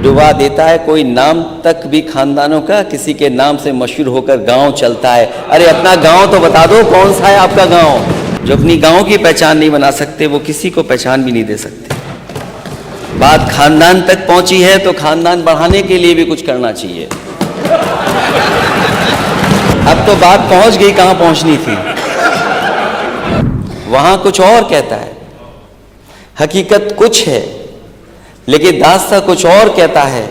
डुबा देता है कोई नाम तक भी खानदानों का, किसी के नाम से मशहूर होकर गांव चलता है। अरे अपना गांव तो बता दो, कौन सा है आपका गांव? जो अपनी गांव की पहचान नहीं बना सकते वो किसी को पहचान भी नहीं दे सकते। बात खानदान तक पहुंची है तो खानदान बढ़ाने के लिए भी कुछ करना चाहिए। अब तो बात पहुंच गई कहां पहुंचनी थी। वहां कुछ और कहता है, हकीकत कुछ है लेकिन दास्ता कुछ और कहता है।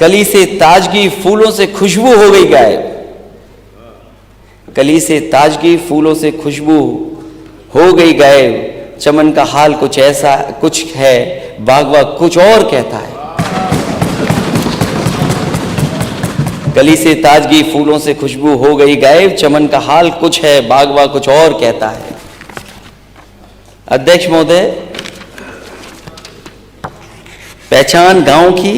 कली से ताजगी फूलों से खुशबू हो गई गायब, कली से ताजगी फूलों से खुशबू हो गई गायब। चमन का हाल कुछ ऐसा कुछ है, बागवा कुछ और कहता है। कली से ताजगी फूलों से खुशबू हो गई गायब, चमन का हाल कुछ है, बागवा कुछ और कहता है। अध्यक्ष महोदय, पहचान गांव की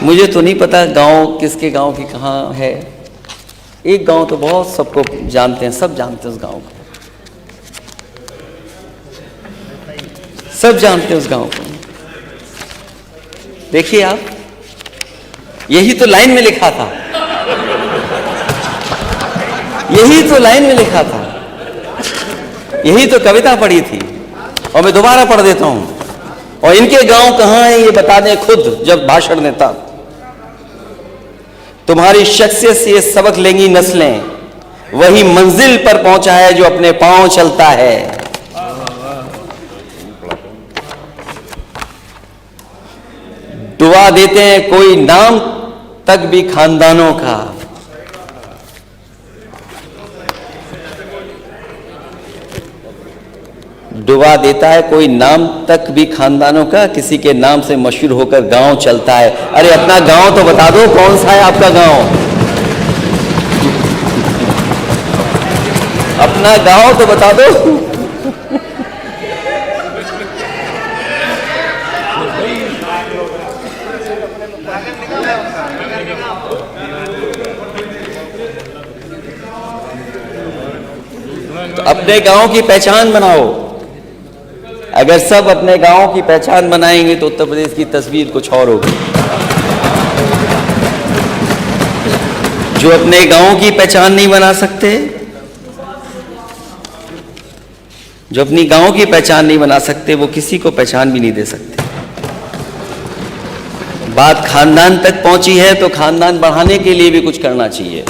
मुझे तो नहीं पता गांव किसके गांव की कहाँ है। एक गांव तो बहुत सबको जानते हैं, सब जानते हैं उस गांव को, सब जानते हैं उस गांव को। देखिए आप, यही तो लाइन में लिखा था, यही तो लाइन में लिखा था, यही तो कविता पढ़ी थी। और मैं दोबारा पढ़ देता हूं। और इनके गांव कहां है ये बता दें खुद जब भाषण देता। तुम्हारी शख्सियत से ये सबक लेंगी नस्लें, वही मंजिल पर पहुंचा है जो अपने पांव चलता है। डुबा देते हैं कोई नाम तक भी खानदानों का, डुबा देता है कोई नाम तक भी खानदानों का, किसी के नाम से मशहूर होकर गांव चलता है। अरे अपना गांव तो बता दो, कौन सा है आपका गांव? अपना गांव तो बता दो। तो अपने गांव की पहचान बनाओ। अगर सब अपने गांव की पहचान बनाएंगे तो उत्तर प्रदेश की तस्वीर कुछ और होगी। जो अपने गांव की पहचान नहीं बना सकते, जो अपनी गांव की पहचान नहीं बना सकते वो किसी को पहचान भी नहीं दे सकते। बात खानदान तक पहुंची है तो खानदान बढ़ाने के लिए भी कुछ करना चाहिए।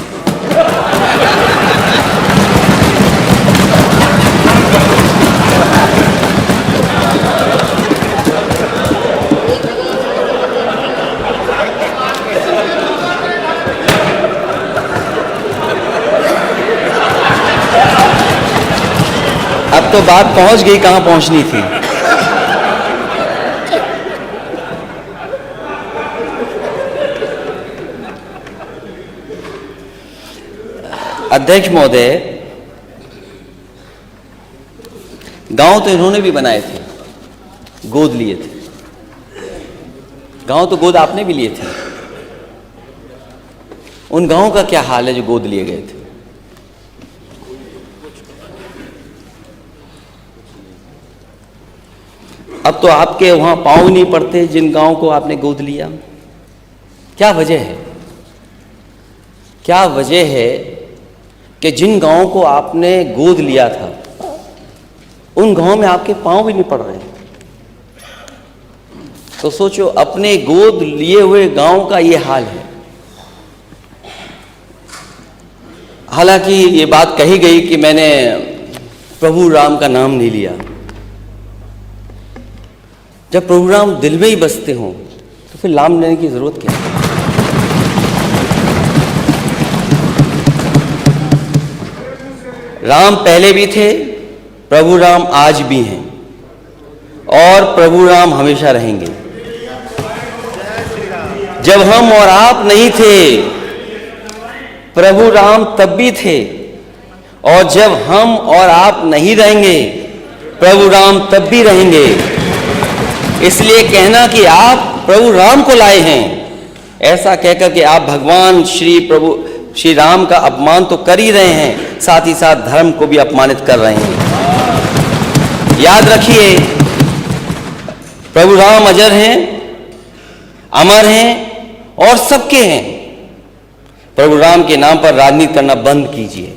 अब तो बात पहुंच गई कहां पहुंचनी थी। अध्यक्ष महोदय, गांव तो इन्होंने भी बनाए थे, गोद लिए थे। गांव तो गोद आपने भी लिए थे। उन गांवों का क्या हाल है जो गोद लिए गए थे? अब तो आपके वहां पांव नहीं पड़ते जिन गांव को आपने गोद लिया। क्या वजह है? क्या वजह है कि जिन गांवों को आपने गोद लिया था उन गांवों में आपके पांव भी नहीं पड़ रहे? तो सोचो, अपने गोद लिए हुए गांव का ये हाल है। हालांकि ये बात कही गई कि मैंने प्रभु राम का नाम नहीं लिया। जब प्रभु राम दिल में ही बसते हों तो फिर नाम लेने की जरूरत क्या है? राम पहले भी थे, प्रभु राम आज भी हैं और प्रभु राम हमेशा रहेंगे। जब हम और आप नहीं थे, प्रभु राम तब भी थे, और जब हम और आप नहीं रहेंगे, प्रभु राम तब भी रहेंगे। इसलिए कहना कि आप प्रभु राम को लाए हैं, ऐसा कहकर कि आप भगवान श्री राम का अपमान तो कर ही रहे हैं, साथ ही साथ धर्म को भी अपमानित कर रहे हैं। याद रखिए, प्रभु राम अजर हैं, अमर हैं और सबके हैं। प्रभु राम के नाम पर राजनीति करना बंद कीजिए।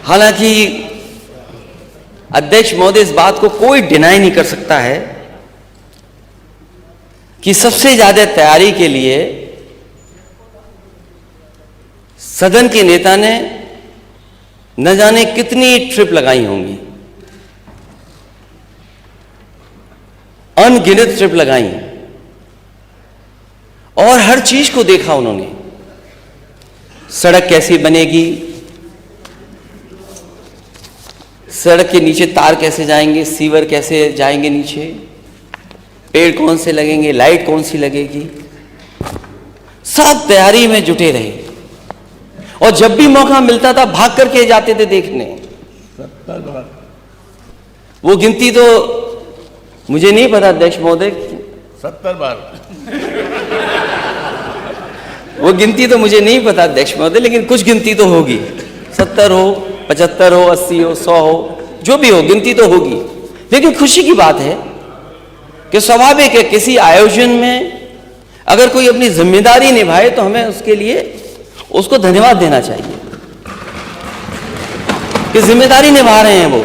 हालांकि अध्यक्ष महोदय, इस बात को कोई डिनाई नहीं कर सकता है कि सबसे ज्यादा तैयारी के लिए सदन के नेता ने न जाने कितनी ट्रिप लगाई होंगी, अनगिनत ट्रिप लगाई, और हर चीज को देखा उन्होंने। सड़क कैसी बनेगी, सड़क के नीचे तार कैसे जाएंगे, सीवर कैसे जाएंगे नीचे, पेड़ कौन से लगेंगे, लाइट कौन सी लगेगी, सब तैयारी में जुटे रहे। और जब भी मौका मिलता था भाग करके जाते थे देखने। वो गिनती तो मुझे नहीं पता अध्यक्ष महोदय, 70 बार। वो गिनती तो मुझे नहीं पता अध्यक्ष महोदय, लेकिन कुछ गिनती तो होगी। 70 हो, 75 हो, 80 हो, 100 हो, जो भी हो, गिनती तो होगी। लेकिन खुशी की बात है कि स्वाभाविक है, किसी आयोजन में अगर कोई अपनी जिम्मेदारी निभाए तो हमें उसके लिए उसको धन्यवाद देना चाहिए कि जिम्मेदारी निभा रहे हैं वो।